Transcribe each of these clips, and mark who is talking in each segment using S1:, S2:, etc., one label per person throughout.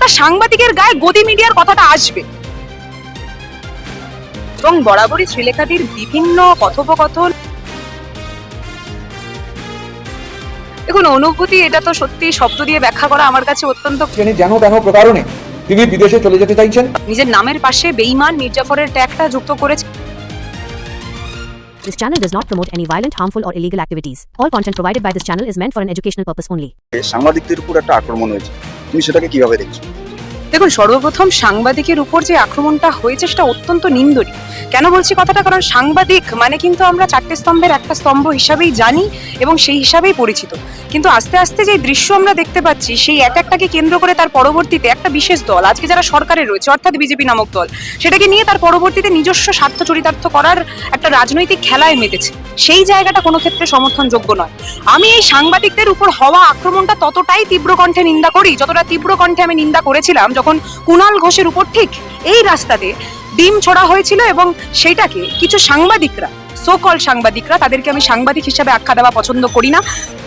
S1: একটা সাংবাদিকের গায়ে গদি মিডিয়ার কথাটা আসবে? এবং বরাবরই শ্রীলেখাদির বিভিন্ন কথোপকথন, দেখুন অনুভূতি, এটা তো সত্যি শব্দ দিয়ে ব্যাখ্যা করা আমার কাছে অত্যন্ত।
S2: যেন তেন প্রকারণে তিনি বিদেশে চলে যেতে চাইছেন।
S1: নিজের নামের পাশে বেঈমান মির্জাফরের ট্যাগটা যুক্ত করেছে।
S3: This channel does not promote any violent, harmful, or illegal activities. All content provided by this channel is meant for an educational purpose only.
S4: সাংবাদিকদের উপর একটা আক্রমণ হয়েছে, তুমি সেটাকে কিভাবে দেখছো?
S1: দেখুন, সর্বপ্রথম সাংবাদিকের উপর যে আক্রমণটা হয়েছে সেটা অত্যন্ত নিন্দনীয়। কেন বলছি কথাটা? কারণ সাংবাদিক মানে কিন্তু আমরা চারটে স্তম্ভের একটা স্তম্ভ হিসাবেই জানি এবং সেই হিসাবেই পরিচিত। কিন্তু আস্তে আস্তে যে দৃশ্য আমরা দেখতে পাচ্ছি, সেই একটাকে কেন্দ্র করে তার পরবর্তীতে একটা বিশেষ দল, আজকে যারা সরকারে রয়েছে অর্থাৎ বিজেপি নামক দল, সেটাকে নিয়ে তার পরবর্তীতে নিজস্ব স্বার্থ চরিতার্থ করার একটা রাজনৈতিক খেলায় মেতেছে। সেই জায়গাটা কোনো ক্ষেত্রে সমর্থনযোগ্য নয়। আমি এই সাংবাদিকদের উপর হওয়া আক্রমণটা ততটাই তীব্র কণ্ঠে নিন্দা করি, যতটা তীব্র কণ্ঠে আমি নিন্দা করেছিলাম যখন কুণাল ঘোষের উপর ঠিক এই রাস্তাতে ডিম ছোড়া হয়েছিল এবং সেটাকে কিছু সাংবাদিকরা, সোকল সাংবাদিকরা, তাদেরকে আমি সাংবাদিক হিসাবে আখ্যা দেওয়া পছন্দ করি না,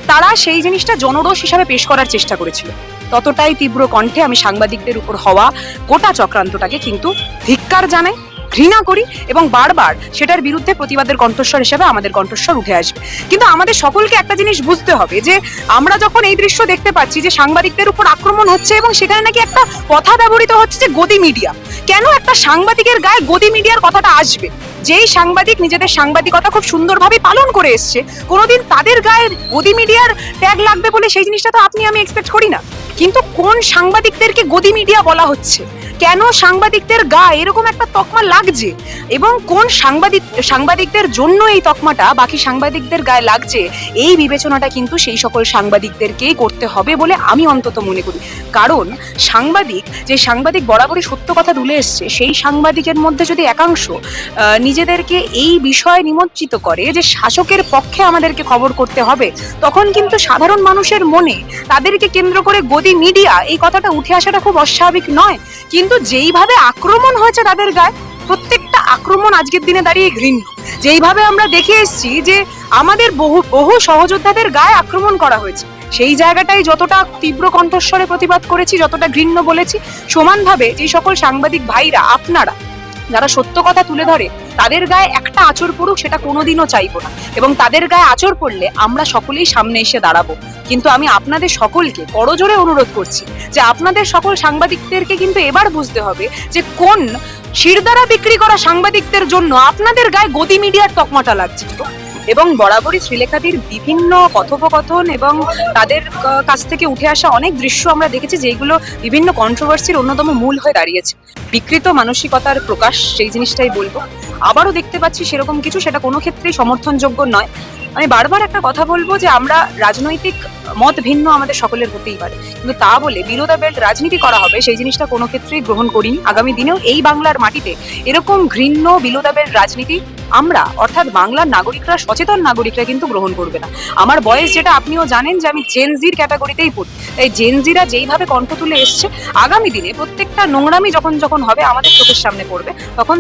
S1: তারা সেই জিনিসটা জনরোষ হিসাবে পেশ করার চেষ্টা করেছিল। ততটাই তীব্র কণ্ঠে আমি সাংবাদিকদের উপর হওয়া গোটা চক্রান্তটাকে কিন্তু ধিক্কার জানাই, ঘৃণা করি এবং বারবার সেটার বিরুদ্ধে প্রতিবাদের কণ্ঠস্বর হিসেবে আমাদের কণ্ঠস্বর উঠে আসবে। কিন্তু আমাদের সকলকে একটা জিনিস বুঝতে হবে যে আমরা যখন এই দৃশ্য দেখতে পাচ্ছি যে সাংবাদিকদের উপর আক্রমণ হচ্ছে এবং সেখানে নাকি একটা কথা ব্যবহৃত হচ্ছে যে গদি মিডিয়া, কেন একটা সাংবাদিকের গায়ে গদি মিডিয়ার কথাটা আসবে? যেই সাংবাদিক নিজেদের সাংবাদিকতা খুব সুন্দরভাবে পালন করে এসছে, কোনোদিন তাদের গায়ে গদি মিডিয়ার ট্যাগ লাগবে বলে সেই জিনিসটা তো আপনি আমি এক্সপেক্ট করি না। কিন্তু কোন সাংবাদিকদেরকে গদি মিডিয়া বলা হচ্ছে, কেন সাংবাদিকদের গায়ে এরকম একটা তকমা লাগছে এবং কোন সাংবাদিকদের জন্য এই তকমাটা বাকি সাংবাদিকদের গায়ে লাগছে, এই বিবেচনাটা কিন্তু সেই সকল সাংবাদিকদেরকেই করতে হবে বলে আমি অন্তত মনে করি। কারণ সাংবাদিক বরাবরই সত্য কথা তুলে এসছে, সেই সাংবাদিকের মধ্যে যদি একাংশ নিজেদেরকে এই বিষয়ে নিমজ্জিত করে যে শাসকের পক্ষে আমাদেরকে খবর করতে হবে, তখন কিন্তু সাধারণ মানুষের মনে তাদেরকে কেন্দ্র করে গদি মিডিয়া এই কথাটা উঠে আসাটা খুব অস্বাভাবিক নয়। কিন্তু যেইভাবে আক্রমণ হয়েছে তাদের গায়ে, প্রত্যেকটা আক্রমণ আজকের দিনে দাঁড়িয়ে ঘৃণ্য। যেইভাবে আমরা দেখে এসেছি যে আমাদের বহু সহযোদ্ধাদের গায়ে আক্রমণ করা হয়েছে, সেই জায়গাটাই যতটা তীব্র কণ্ঠস্বরে প্রতিবাদ করেছি, যতটা ঘৃণ্য বলেছি, সমানভাবে যে সকল সাংবাদিক ভাইরা আপনারা যারা সত্য কথা তুলে ধরে তাদের গায়ে একটা আঁচড় পড়ুক, সেটা কোনোদিনও চাইবো না। এবং তাদের গায়ে আঁচড় পড়লে আমরা সকলেই সামনে এসে দাঁড়াবো। কিন্তু আমি আপনাদের সকলকে করজোরে অনুরোধ করছি যে আপনাদের সকল সাংবাদিকদেরকে কিন্তু এবার বুঝতে হবে যে কোন শিরদাঁড়া বিক্রি করা সাংবাদিকদের জন্য আপনাদের গায়ে গদি মিডিয়ার তকমাটা লাগছে। এবং বরাবরই শ্রীলেখাদির বিভিন্ন কথোপকথন এবং তাদের কাছ থেকে উঠে আসা অনেক দৃশ্য আমরা দেখেছি, যেগুলো বিভিন্ন কন্ট্রোভার্সির অন্যতম মূল হয়ে দাঁড়িয়েছে। বিকৃত মানসিকতার প্রকাশ, সেই জিনিসটাই বলবো। আবারও দেখতে পাচ্ছি সেরকম কিছু, সেটা কোনো ক্ষেত্রেই সমর্থনযোগ্য নয়। আমি বারবার একটা কথা বলবো যে আমরা রাজনৈতিক মত ভিন্ন আমাদের সকলের হতেই পারে, কিন্তু তা বলে বিলো দ্য বেল্ট রাজনীতি করা হবে সেই জিনিসটা কোনো ক্ষেত্রেই গ্রহণ করিনি। আগামী দিনেও এই বাংলার মাটিতে এরকম ঘৃণ্য বিলো দ্য বেল্ট রাজনীতি আমরা, অর্থাৎ বাংলার নাগরিকরা, সচেতন নাগরিকরা কিন্তু গ্রহণ করবে না। আমার বয়স যেটা আপনিও জানেন যে আমি জেনজির ক্যাটাগরিতেই পড়ি, তাই জেনজিরা যেইভাবে কণ্ঠ তুলে এসছে, আগামী দিনে প্রত্যেকটা নোংরামি যখন হবে আমাদের চোখের সামনে পড়বে,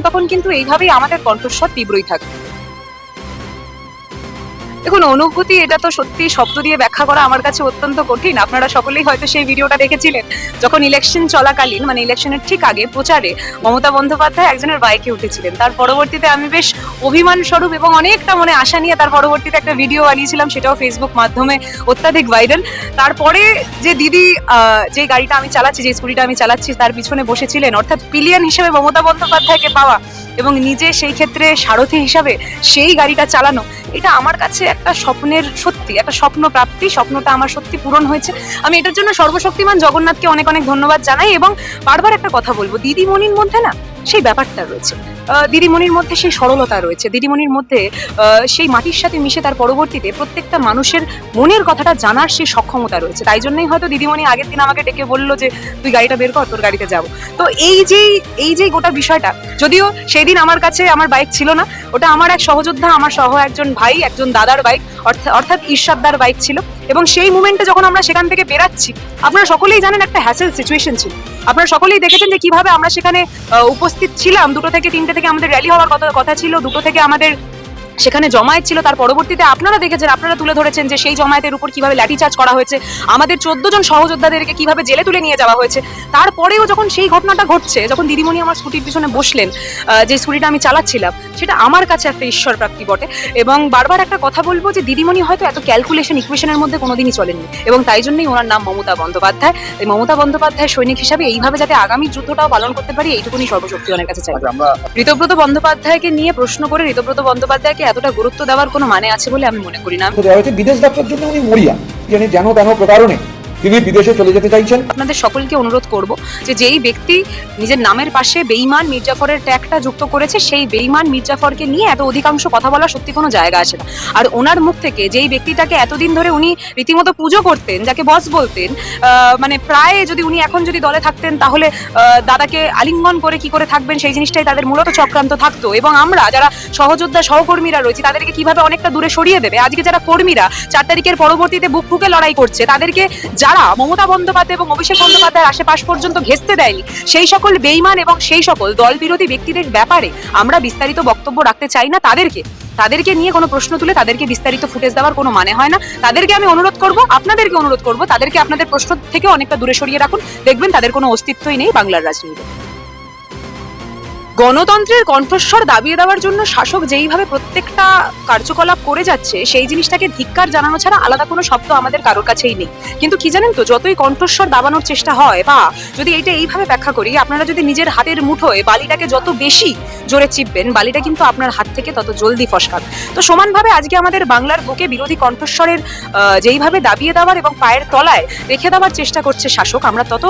S1: তখন কিন্তু এইভাবেই আমাদের কণ্ঠস্বর তীব্রই থাকবে। দেখুন অনুভূতি, এটা তো সত্যি শব্দ দিয়ে ব্যাখ্যা করা আমার কাছে অত্যন্ত কঠিন। আপনারা সকলেই হয়তো সেই ভিডিওটা দেখেছিলেন যখন ইলেকশন চলাকালীন, মানে ইলেকশনের ঠিক আগে প্রচারে মমতা বন্দ্যোপাধ্যায় একজনের বাইকে উঠেছিলেন। তার পরবর্তীতে আমি বেশ অভিমান স্বরূপ এবং অনেকটা মনে আশা নিয়ে তার পরবর্তীতে একটা ভিডিও বানিয়েছিলাম, সেটাও ফেসবুক মাধ্যমে অত্যাধিক ভাইরাল। তারপরে যে দিদি যে গাড়িটা আমি চালাচ্ছি, যে স্কুটিটা আমি চালাচ্ছি, তার পিছনে বসেছিলেন, অর্থাৎ পিলিয়ন হিসেবে মমতা বন্দ্যোপাধ্যায়কে পাওয়া এবং নিজে সেই ক্ষেত্রে সারথি হিসাবে সেই গাড়িটা চালানো, এটা আমার কাছে একটা স্বপ্নের, সত্যি একটা স্বপ্ন প্রাপ্তি। স্বপ্নটা আমার সত্যি পূরণ হয়েছে। আমি এটার জন্য সর্বশক্তিমান জগন্নাথকে অনেক অনেক ধন্যবাদ জানাই। এবং বারবার একটা কথা বলবো, দিদিমণির মধ্যে না সেই ব্যাপারটা রয়েছে, দিদিমণির মধ্যে সেই সরলতা রয়েছে, দিদিমণির মধ্যে সেই মাটির সাথে মিশে তার পরবর্তীতে প্রত্যেকটা মানুষের মনের কথাটা জানার সেই সক্ষমতা রয়েছে। তাই জন্যই হয়তো দিদিমণি আগের দিন আমাকে ডেকে বললো যে তুই গাড়িটা বের কর, তোর গাড়িতে যাবো। তো এই যে গোটা বিষয়টা, যদিও সেই দিন আমার কাছে আমার বাইক ছিল না, ওটা আমার এক সহযোদ্ধা, আমার সহ একজন ভাই, একজন দাদার বাইক, অর্থাৎ ঈর্ষাদার বাইক ছিল। এবং সেই মুমেন্টে যখন আমরা সেখান থেকে বেরাচ্ছি, আপনারা সকলেই জানেন একটা হ্যাসেল সিচুয়েশন ছিল। আপনারা সকলেই দেখেছেন যে কিভাবে আমরা সেখানে উপস্থিত ছিলাম। 2টো থেকে 3টে থেকে আমাদের র্যালি হওয়ার কথা ছিল, 2টো থেকে আমাদের সেখানে জমায়েত ছিল, তার পরবর্তীতে আপনারা দেখেছেন, আপনারা তুলে ধরেছেন যে সেই জমায়েতের উপর কিভাবে লাঠিচার্জ করা হয়েছে, আমাদের 14 জন সহযোদ্ধাদেরকে কিভাবে জেলে তুলে নিয়ে যাওয়া হয়েছে। তারপরেও যখন সেই ঘটনাটা ঘটছে, যখন দিদিমণি আমার স্কুটির পিছনে বসলেন, যে স্কুটিটা আমি চালাচ্ছিলাম, সেটা আমার কাছে একটা ঈশ্বর প্রাপ্তি বটে। এবং বারবার একটা কথা বলবো যে দিদিমণি হয়তো এত ক্যালকুলেশন ইকুয়েশনের মধ্যে কোনোদিনই চলেননি, এবং তাই জন্যই ওনার নাম মমতা বন্দ্যোপাধ্যায়। এই মমতা বন্দ্যোপাধ্যায় সৈনিক হিসাবে এইভাবে যাতে আগামী যুদ্ধটাও পালন করতে পারি, এইটুকুনি সর্বশক্তি অনেক কাছে চাই।
S4: আচ্ছা, আমরা
S1: ঋতব্রত বন্দ্যোপাধ্যায়কে নিয়ে প্রশ্ন করে ঋতব্রত বন্দ্যোপাধ্যায়কে এতটা গুরুত্ব দেওয়ার কোনো মানে আছে বলে আমি মনে করি না।
S2: দেওয়া হয়েছে বিদেশ যাত্রার জন্য উনি মরিয়া, যেন তেন প্রকারণে তিনি বিদেশে চলে যেতে চাইছেন।
S1: আপনাদের সকলকে অনুরোধ করব যে যেই ব্যক্তি নিজের নামের পাশে বেঈমান মির্জাফরের ট্যাগটা যুক্ত করেছে, সেই বেঈমান মির্জাফরকে নিয়ে এত অধিকাংশ কথা বলার সত্যি কোনো জায়গা আসে না। আর ওনার মুখ থেকে যেই ব্যক্তিটাকে এতদিন ধরে উনি রীতিমতো পুজো করতেন, যাকে বস বলতেন, মানে প্রায় যদি উনি এখন যদি দলে থাকতেন তাহলে দাদাকে আলিঙ্গন করে কি করে থাকবেন, সেই জিনিসটাই তাদের মূলত চক্রান্ত থাকতো। এবং আমরা যারা সহযোদ্ধা সহকর্মীরা রয়েছি তাদেরকে কিভাবে অনেকটা দূরে সরিয়ে দেবে। আজকে যারা কর্মীরা 4 তারিখের পরবর্তীতে বুক ফুকে লড়াই করছে, তাদেরকে যারা মমতা বন্দ্যোপাধ্যায় এবং অভিষেক বন্দ্যোপাধ্যায়ের আশেপাশ পর্যন্ত ঘেঁচতে দেয়নি, সেই সকল বেঈমান এবং সেই সকল দল বিরোধী ব্যক্তিদের ব্যাপারে আমরা বিস্তারিত বক্তব্য রাখতে চাই না। তাদেরকে নিয়ে কোনো প্রশ্ন তুলে তাদেরকে বিস্তারিত ফুটেজ দেওয়ার কোনো মানে হয় না। তাদেরকে আমি অনুরোধ করব, আপনাদেরকে অনুরোধ করব, তাদেরকে আপনাদের প্রশ্ন থেকে অনেকটা দূরে সরিয়ে রাখুন। দেখবেন তাদের কোনো অস্তিত্বই নেই বাংলার রাজনীতিতে। গণতন্ত্রের কণ্ঠস্বর দাবিয়ে দেওয়ার জন্য শাসক যেইভাবে প্রত্যেকটা কার্যকলাপ করে যাচ্ছে, সেই জিনিসটাকে ধিক্কার জানানো ছাড়া আলাদা কোনো শব্দ আমাদের কারোর কাছেই নেই। কিন্তু কি জানেন তো, যতই কণ্ঠস্বর দাবানোর চেষ্টা হয়, বা যদি এইটা এইভাবে ব্যাখ্যা করি, আপনারা যদি নিজের হাতের মুঠোয় বালিটাকে যত বেশি জোরে চিপবেন, বালিটা কিন্তু আপনার হাত থেকে তত জলদি ফসকাবে। তো সমানভাবে আজকে আমাদের বাংলার বুকে বিরোধী কণ্ঠস্বরের যেইভাবে দাবিয়ে দেওয়ার এবং পায়ের তলায় রেখে দেওয়ার চেষ্টা করছে শাসক, আমরা তত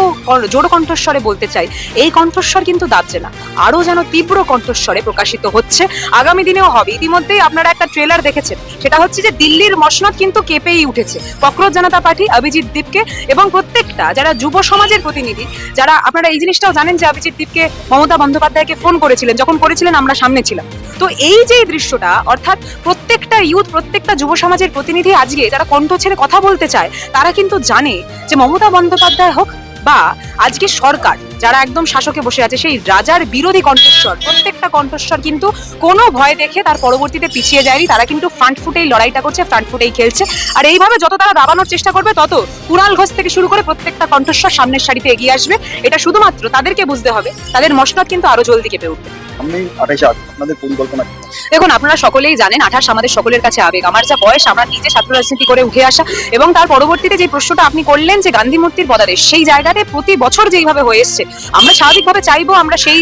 S1: জোর কণ্ঠস্বরে বলতে চাই, এই কণ্ঠস্বর কিন্তু দাবছে না, আরো যেন তীব্র কণ্ঠস্বরে প্রকাশিত হচ্ছে, আগামী দিনেও হবে। ইতিমধ্যেই আপনারা একটা ট্রেলার দেখেছেন, সেটা হচ্ছে যে দিল্লির মসনদ কিন্তু কেঁপেই উঠেছে ককরোচ জনতা পার্টি, অভিজিৎ দীপকে এবং প্রত্যেকটা যারা যুব সমাজের প্রতিনিধি, যারা আপনারা এই জিনিসটাও জানেন যে অভিজিৎ দীপকে মমতা বন্দ্যোপাধ্যায়কে ফোন করেছিলেন, যখন করেছিলেন আমরা সামনে ছিলাম। তো এই যে দৃশ্যটা, অর্থাৎ প্রত্যেকটা ইউথ, প্রত্যেকটা যুব সমাজের প্রতিনিধি আজকে যারা কণ্ঠ ছেড়ে কথা বলতে চায়, তারা কিন্তু জানে যে মমতা বন্দ্যোপাধ্যায় হোক বা আজকে সরকার যারা একদম শাসকে বসে আছে, সেই রাজার বিরোধী কণ্ঠস্বর, প্রত্যেকটা কণ্ঠস্বর কিন্তু কোনো ভয় দেখে তার পরবর্তীতে পিছিয়ে যায়নি। তারা কিন্তু ফ্রন্ট ফুটেই লড়াইটা করছে, ফ্রন্ট ফুটেই খেলছে। আর এইভাবে যত তারা দাবানোর চেষ্টা করবে, তত কুণাল ঘোষ থেকে শুরু করে প্রত্যেকটা কণ্ঠস্বর সামনের সারিতে এগিয়ে আসবে। এটা শুধুমাত্র তাদেরকে বুঝতে হবে, তাদের মসনদ কিন্তু আরো জলদি কেঁপে উঠবে।
S4: সামনেই 28 আপনাদের পরিকল্পনা কি?
S1: দেখুন, আপনারা সকলেই জানেন 28 আমাদের সকলের কাছে আবেগ। আমার যা বয়স, আমরা নিজে ছাত্র রাজনীতি করে উঠে আসা, এবং তার পরবর্তীতে যে প্রশ্নটা আপনি করলেন যে গান্ধী মূর্তির পদাদেশ, সেই জায়গাতে প্রতি বছর যেইভাবে হয়ে এসছে, আমরা স্বাভাবিকভাবে চাইবো আমরা সেই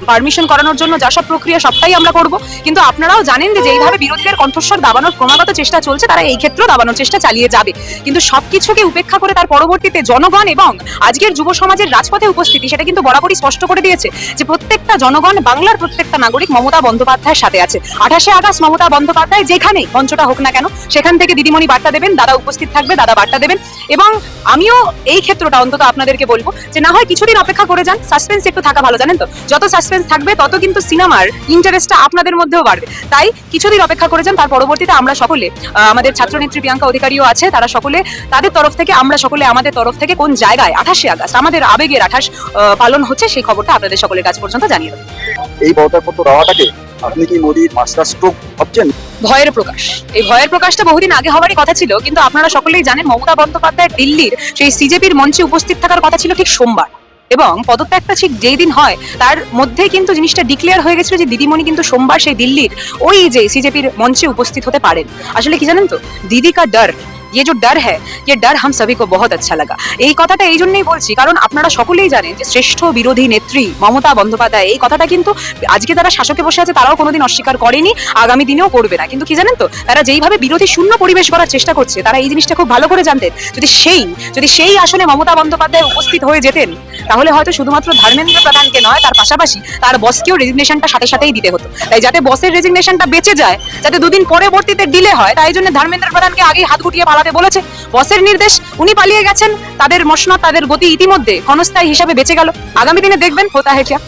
S1: পারমিশন করানোর জন্য যা সব প্রক্রিয়া সবটাই আমরা করব। কিন্তু আপনারাও জানেন যে যেইভাবে বিরোধীদের কণ্ঠস্বর দাবানোর ক্রমাগত চেষ্টা চলছে, তারা এই ক্ষেত্রেও দাবানোর চেষ্টা চালিয়ে যাবে। কিন্তু সবকিছুকে উপেক্ষা করে তার পরবর্তীতে জনগণ এবং আজকের যুব সমাজের রাজপথে উপস্থিতি, সেটা কিন্তু বরাবরই স্পষ্ট করে দিয়েছে যে প্রত্যেকটা জনগণ, বাংলার প্রত্যেকটা নাগরিক মমতা বন্দ্যোপাধ্যায়ের সাথে আছে। 28 আগস্ট মমতা বন্দ্যোপাধ্যায় যেখানে মঞ্চটা হোক না কেন, সেখান থেকে দিদিমণি বার্তা দেবেন, দাদা উপস্থিত থাকবে, দাদা বার্তা দেবেন। এবং আমিও এই ক্ষেত্রটা অন্তত আপনাদেরকে বলবো যে না হয় কিছুদিন অপেক্ষা করে যান, সাসপেন্স একটু থাকা ভালো, জানেন তো, যত সাসপেন্স থাকবে তত কিন্তু সিনেমার ইন্টারেস্টটা আপনাদের মধ্যেও বাড়বে। তাই কিছুদিন অপেক্ষা করে যান, তার পরবর্তীতে আমরা সকলে, আমাদের ছাত্রনেত্রী প্রিয়াঙ্কা অধিকারীও আছে, তারা সকলে তাদের তরফ থেকে, আমরা সকলে আমাদের তরফ থেকে কোন জায়গায় 28 আগস্ট আমাদের আবেগের 28 পালন হচ্ছে, সেই খবরটা আপনাদের সকলের কাছ পর্যন্ত জানিয়ে দেবো।
S4: এই বড়টার রাওয়াটাকে আপনি কি মোদির মাস্টার স্ট্রোক ভাবছেন?
S1: ভয়ের প্রকাশ, এই ভয়ের প্রকাশটা বহুদিন আগে হওয়ারই কথা ছিল, কিন্তু আপনারা সকলেই জানেন মমতা বন্দ্যোপাধ্যায় দিল্লির সেই সিজেপির মঞ্চে উপস্থিত থাকার কথা ছিল ঠিক সোমবার, এবং পদত্যাগটা ঠিক যেই দিন হয় তার মধ্যেই কিন্তু জিনিসটা ডিক্লেয়ার হয়ে গেছিল যে দিদিমণি কিন্তু সোমবার সেই দিল্লির ওই যে সিজেপির মঞ্চে উপস্থিত হতে পারেন। আসলে কি জানেন তো, দিদি কা ডর, ये जो डर है, ये डर हम सभी को बहुत अच्छा लगा। এই কথাটা এই জন্যই বলছি কারণ আপনারা সকলেই জানেন যে শ্রেষ্ঠ বিরোধী নেত্রী মমতা বন্দ্যোপাধ্যায়, এই কথাটা কিন্তু আজকে তারা শাসকে বসে আছে তারাও কোনোদিন অস্বীকার করেনি, আগামী দিনেও করবে না। কিন্তু কি জানেন তো, তারা যেইভাবে বিরোধী শূন্য পরিবেশ করার চেষ্টা করছে, তারা এই জিনিসটা খুব ভালো করে জানতেন, যদি সেই আসনে মমতা বন্দ্যোপাধ্যায় উপস্থিত হয়ে যেতেন, তাহলে হয়তো শুধুমাত্র ধর্মেন্দ্র প্রধানকে নয়, তার পাশাপাশি তার বসকেও রেজিগনেশনটা সাথে সাথেই দিতে হতো। তাই যাতে বসের রেজিগনেশনটা বেঁচে যায়, যাতে দুদিন পরবর্তীতে ডিলে হয়, তাই জন্য ধর্মেন্দ্র প্রধানকে আগেই হাত গুটিয়ে পালাতে বলেছে। বসের নির্দেশ, উনি পালিয়ে গেছেন, তাদের মসনদ, তাদের গতি ইতিমধ্যে ক্ষণস্থায়ী হিসাবে বেঁচে গেল। আগামী দিনে দেখবেন হোতা হে কিয়া।